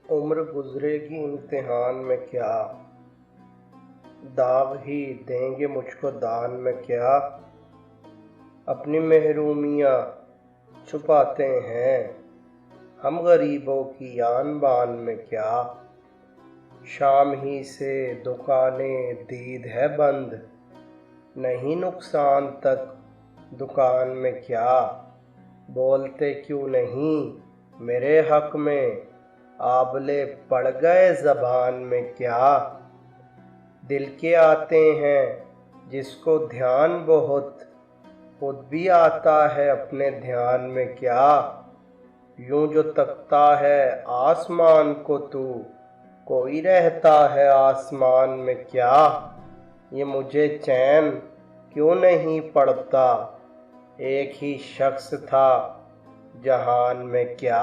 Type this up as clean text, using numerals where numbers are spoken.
उम्र गुजरेगी इम्तिहान में क्या, दाग ही देंगे मुझको दान में क्या। अपनी महरूमियाँ छुपाते हैं हम गरीबों की आन बान में क्या। शाम ही से दुकानें दीद है बंद, नहीं नुकसान तक दुकान में क्या। बोलते क्यों नहीं मेरे हक में, आबले पड़ गए ज़बान में क्या। दिल के आते हैं जिसको ध्यान बहुत, खुद भी आता है अपने ध्यान में क्या। यूं जो तकता है आसमान को तू, कोई रहता है आसमान में क्या। ये मुझे चैन क्यों नहीं पड़ता, एक ही शख्स था जहान में क्या।